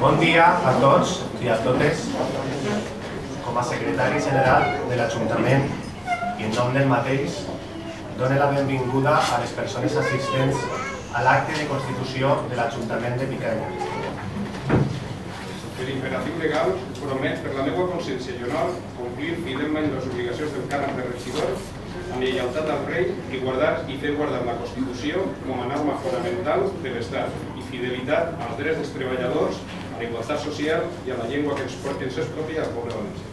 Bon dia a tots i a totes. Com a secretari general de l'Ajuntament i en nom del mateix, dono la benvinguda a les persones assistents a l'acte de constitució de l'Ajuntament de Picanya. Per imperatiu legal, promet per la meva consciència i honor complir fidelment les obligacions del càrrec de regidor amb lleialtat al rei i guardar i fer guardar la Constitució com a norma fonamental de l'Estat i fidelitat als drets dels treballadors, a la igualtat social i a la llengua que ens és pròpia al poble valencià.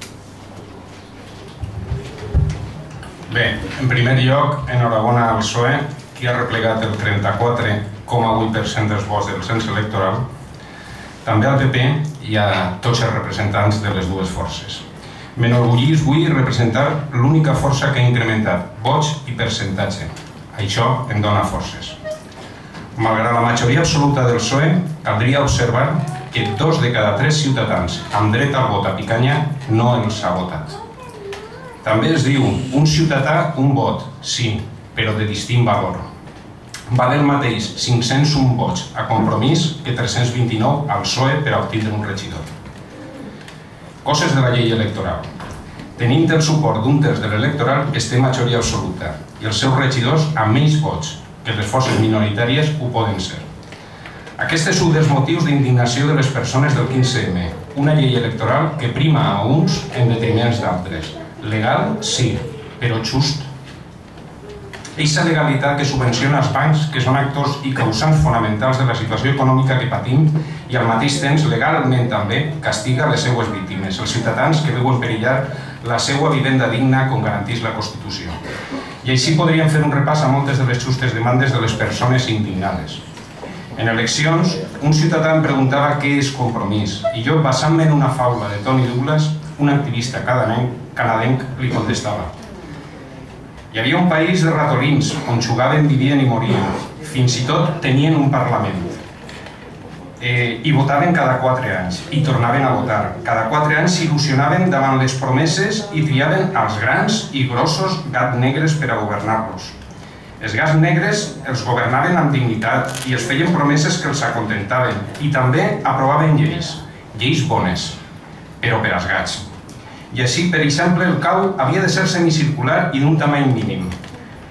Bé, en primer lloc, enhorabona al PSOE, que ha replegat el 34,8% dels vots del cens electoral, també al PP i a tots els representants de les dues forces. M'enorgullis avui representar l'única força que ha incrementat vots i percentatge. Això em dona forces. Malgrat la majoria absoluta del PSOE, caldria observar que 2 de cada 3 ciutadans amb dret al vot a Picanya no els ha votat. També es diu un ciutadà, un vot, sí, però de distint valor. Val el mateix 501 vots a Compromís que 329 al PSOE per a obtindre un regidor. Coses de la llei electoral. Tenint el suport d'un terç de l'electoral, es té majoria absoluta i els seus regidors amb menys vots que les forces minoritàries ho poden ser. Aquest és un dels motius d'indignació de les persones del 15M, una llei electoral que prima a uns en detriments d'altres. Legal, sí, però just. Eixa legalitat que subvenciona els bancs, que són actors i causants fonamentals de la situació econòmica que patim, i al mateix temps, legalment també, castiga les seues víctimes, els ciutadans que veuen perillar la seva vivenda digna com garantís la Constitució. I així podríem fer un repàs a moltes de les justes demandes de les persones indignades. En eleccions, un ciutadà em preguntava què és Compromís, i jo, basant-me en una faula de Tony Douglas, un activista canadenc, li contestava. Hi havia un país de ratolins on jugaven, vivien i morien. Fins i tot tenien un parlament. I votaven cada 4 anys. I tornaven a votar. Cada 4 anys s'il·lusionaven davant les promeses i triaven els grans i grossos gats negres per a governar-los. Els gats negres els governaven amb dignitat i els feien promeses que els acontentaven. I també aprovaven lleis. Lleis bones, però per als gats. I així, per exemple, el cau havia de ser semicircular i d'un tamany mínim.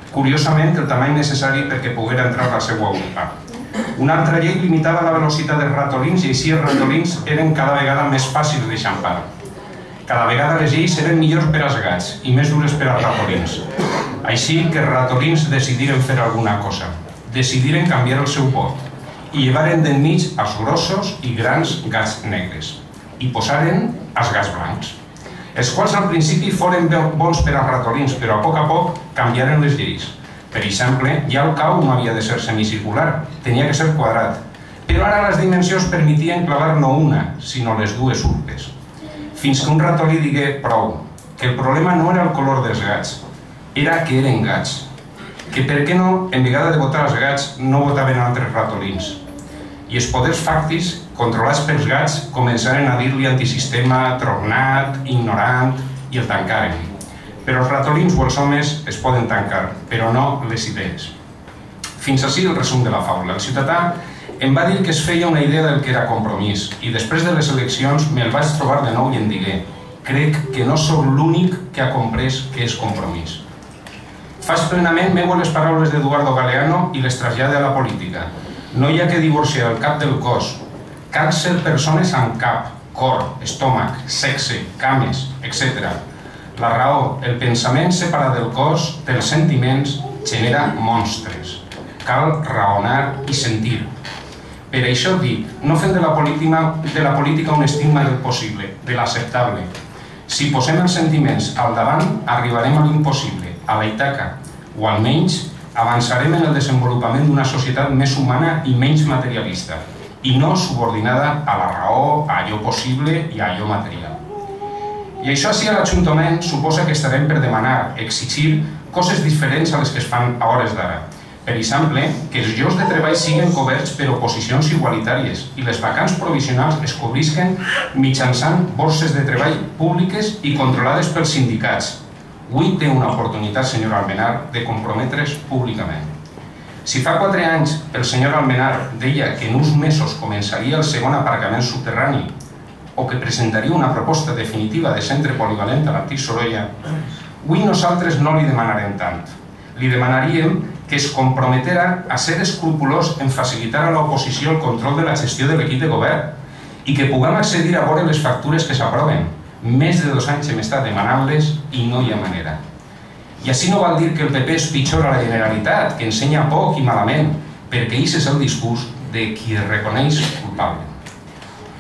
Curiosament, el tamany necessari perquè poguera entrar a la seva urpa. Una altra llei limitava la velocitat dels ratolins i així els ratolins eren cada vegada més fàcils d'eixampar. Cada vegada les lleis eren millors per als gats i més dures per als ratolins. Així que els ratolins decidiren fer alguna cosa. Decidiren canviar el seu vot i llevaren d'enmig els grossos i grans gats negres i posaren els gats blancs, els quals al principi foren bons per als ratolins, però a poc canviaren les lleis. Per exemple, ja el cau no havia de ser semicircular, tenia que ser quadrat, però ara les dimensions permetien clavar no una, sinó les dues urpes. Fins que un ratolí digué prou, que el problema no era el color dels gats, era que eren gats, que per què no, en vegada de votar els gats, no votaven altres ratolins. I els poders fàctics, controlats pels gats, començaren a dir-li antisistema, tronat, ignorant, i el tancaren. Però els ratolins o els homes es poden tancar, però no les idees. Fins ací el resum de la faula. El ciutadà em va dir que es feia una idea del que era Compromís, i després de les eleccions me'l vaig trobar de nou i em digué: crec que no sóc l'únic que ha comprès què és Compromís. Faig plenament meues les paraules d'Eduardo Galeano i les trasllade a la política. No hi ha que divorciar el cap del cos. Cal ser persones amb cap, cor, estómac, sexe, cames, etc. La raó, el pensament separat del cos, dels sentiments, genera monstres. Cal raonar i sentir. Per això dic, no fem de la política un estigma del possible, de l'acceptable. Si posem els sentiments al davant, arribarem a l'impossible, a la Ítaca, o almenys avançarem en el desenvolupament d'una societat més humana i menys materialista, i no subordinada a la raó, a allò possible i a allò material. I això així a l'Ajuntament suposa que estarem per demanar, exigir coses diferents a les que es fan a hores d'ara. Per exemple, que els llocs de treball siguin coberts per oposicions igualitàries i les vacants provisionals es cobrisquen mitjançant borses de treball públiques i controlades pels sindicats. Avui té una oportunitat, senyor Almenar, de comprometre's públicament. Si fa 4 anys el senyor Almenar deia que en uns mesos començaria el segon aparcament subterrani o que presentaria una proposta definitiva de centre polivalent a l'antic Sorolla, avui nosaltres no li demanarem tant. Li demanaríem que es comprometera a ser escrupolós en facilitar a l'oposició el control de la gestió de l'equip de govern i que puguem accedir a veure les factures que s'aproven. Més de 2 anys hem estat demanant-les i no hi ha manera. I així no vol dir que el PP és pitjor a la Generalitat, que ensenya poc i malament, perquè aquest és el discurs de qui es reconeix culpable.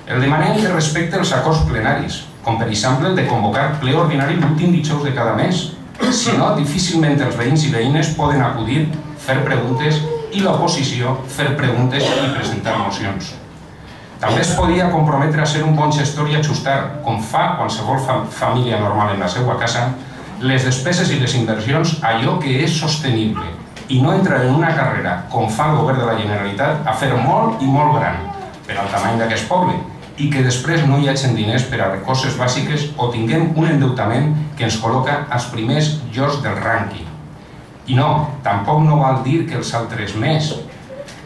El demanem que respecte els acords plenaris, com per exemple el de convocar ple ordinari l'últim dijous de cada mes. Si no, difícilment els veïns i veïnes poden acudir, fer preguntes i l'oposició fer preguntes i presentar mocions. També es podia comprometre a ser un bon gestor i ajustar, com fa qualsevol família normal en la seva casa, les despeses i les inversions a allò que és sostenible i no entrar en una carrera, com fa el govern de la Generalitat, a fer molt i molt gran per al tamany d'aquest poble i que després no hi hagin diners per a coses bàsiques o tinguem un endeutament que ens col·loca als primers llocs del rànquing. I no, tampoc no vol dir que els altres més.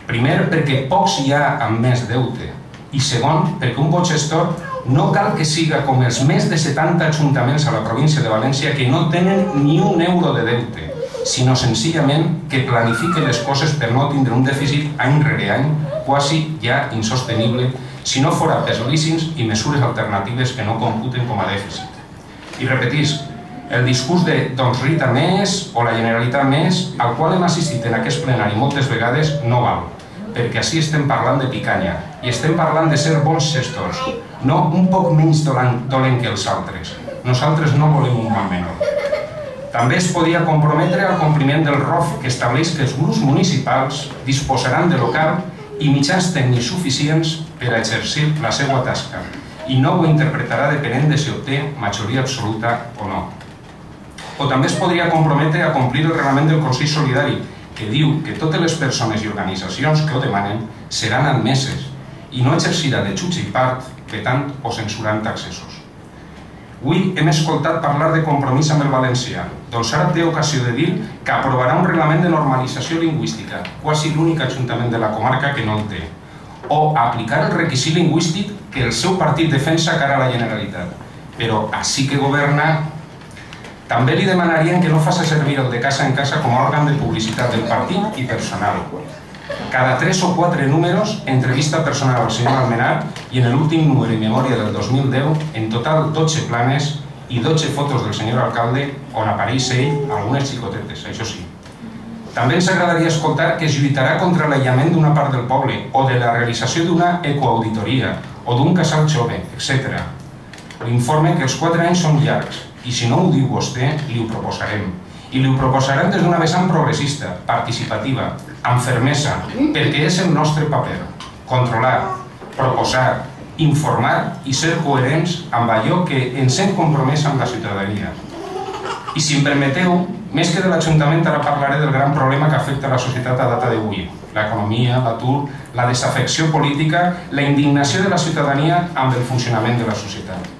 Primer, perquè pocs hi ha amb més deute. I segon, perquè un bon gestor no cal que siga com els més de 70 ajuntaments a la província de València que no tenen ni un euro de deute, sinó senzillament que planifiquen les coses per no tindre un dèficit any rere any, quasi ja insostenible, si no fora per lícits i mesures alternatives que no computen com a dèficit. I repetisc, el discurs de doncs Rita més o la Generalitat més, al qual hem assistit en aquest plenari moltes vegades, no val, perquè així estem parlant de picanya i estem parlant de ser bons gestors, no un poc menys dolent que els altres. Nosaltres no volem un mal menor. També es podia comprometre al compliment del ROF que estableix que els grups municipals disposaran de local i mitjans tècnics suficients per a exercir la seva tasca i no ho interpretarà depenent de si obté majoria absoluta o no. O també es podria comprometre a complir el reglament del Consell Solidari que diu que totes les persones i organitzacions que ho demanen seran admeses i no exercirà de jutge i part vetant o censurant accessos. Avui hem escoltat parlar de compromís amb el valencià, doncs ara té ocasió de dir que aprovarà un reglament de normalització lingüística, quasi l'únic ajuntament de la comarca que no el té, o aplicar el requisit lingüístic que el seu partit defensa cara a la Generalitat. Però així que governa. També li demanarien que no faci servir el de casa en casa com a òrgan de publicitat del partit i personal. Cada 3 o 4 números, entrevista personal al senyor Almenar i en l'últim número i memòria del 2010, en total 12 planes i 12 fotos del senyor alcalde on apareix ell algunes xicotetes, això sí. També ens agradaria escoltar que es lluitarà contra l'aïllament d'una part del poble o de la realització d'una ecoauditoria o d'un casal jove, etc. L'informe que els 4 anys són llargs i si no ho diu vostè, li ho proposarem. I li ho proposarem des d'una vessant progressista, participativa, amb fermesa, perquè és el nostre paper. Controlar, proposar, informar i ser coherents amb allò que ens hem compromès amb la ciutadania. I si em permeteu, més que de l'Ajuntament, ara parlaré del gran problema que afecta la societat a data d'avui. L'economia, l'atur, la desafecció política, la indignació de la ciutadania amb el funcionament de la societat.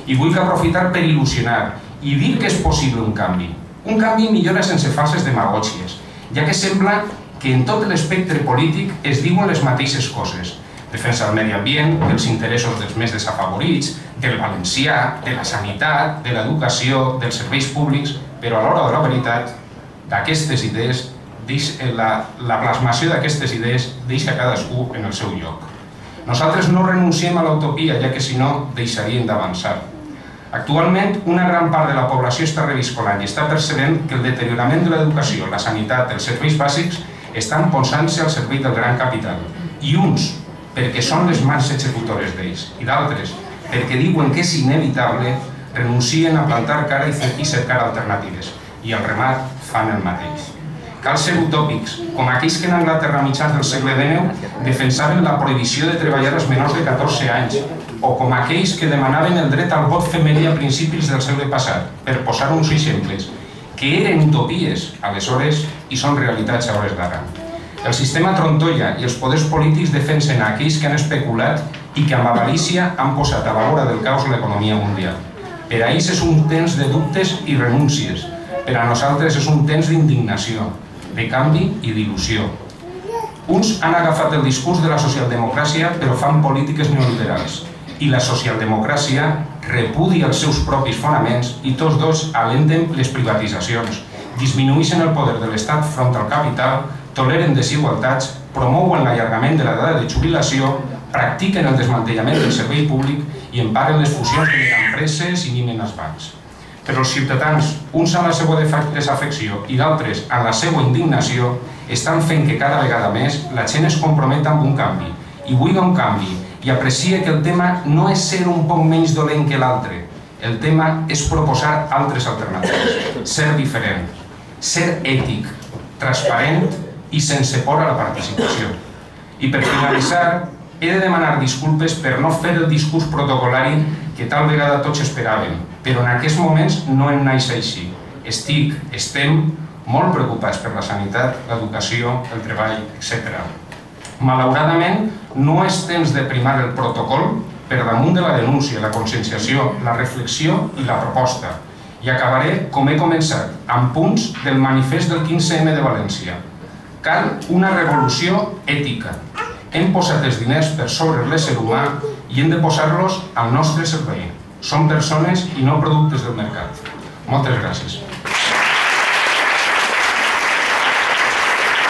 I vull aprofitar per il·lusionar i dir que és possible un canvi. Un canvi millora sense falses demagògies, ja que sembla que en tot l'espectre polític es diuen les mateixes coses. Defensa del medi ambient, dels interessos dels més desafavorits, del valencià, de la sanitat, de l'educació, dels serveis públics, però a l'hora de la veritat, d'aquestes idees, la plasmació d'aquestes idees deixa cadascú en el seu lloc. Nosaltres no renunciem a l'utopia, ja que si no deixarien d'avançar. Actualment, una gran part de la població està reviscolant i està percebent que el deteriorament de l'educació, la sanitat, els serveis bàsics estan posant-se al servei del gran capital. I uns, perquè són les mans executores d'ells, i d'altres, perquè diuen que és inevitable, renuncien a plantar cara i cercar alternatives, i al remat fan el mateix. Cal ser utòpics, com aquells que en Anglaterra a mitjans del segle XIX defensaven la prohibició de treballar als menors de 14 anys, o com aquells que demanaven el dret al vot femení a principis del segle passat, per posar uns exemples, que eren utopies aleshores i són realitats a hores d'ara. El sistema trontolla i els poders polítics defensen aquells que han especulat i que amb avarícia han posat a la vora del caos l'economia mundial. Per a ells és un temps de dubtes i renúncies, per a nosaltres és un temps d'indignació, de canvi i d'il·lusió. Uns han agafat el discurs de la socialdemocràcia però fan polítiques neoliberals i la socialdemocràcia repudia els seus propis fonaments i tots dos alenten les privatitzacions, disminueixen el poder de l'Estat front al capital, toleren desigualtats, promouen l'allargament de l'edat de jubilació, practiquen el desmantellament del servei públic i emparen les fusions de empreses i mimen els bancs. Però els ciutadans, uns amb la seva desafecció i d'altres amb la seva indignació, estan fent que cada vegada més la gent es comprometa amb un canvi i vulga un canvi i aprecia que el tema no és ser un poc menys dolent que l'altre. El tema és proposar altres alternatives, ser diferent, ser ètic, transparent i sense por a la participació. I per finalitzar, he de demanar disculpes per no fer el discurs protocolari que tal vegada tots esperaven, però en aquests moments no em naix així. Estem molt preocupats per la sanitat, l'educació, el treball, etc. Malauradament, no és temps de primar el protocol per damunt de la denúncia, la conscienciació, la reflexió i la proposta. I acabaré com he començat, amb punts del manifest del 15M de València. Cal una revolució ètica. Hem posat els diners per sobre l'ésser humà i hem de posar-los al nostre servei. Som persones i no productes del mercat. Moltes gràcies.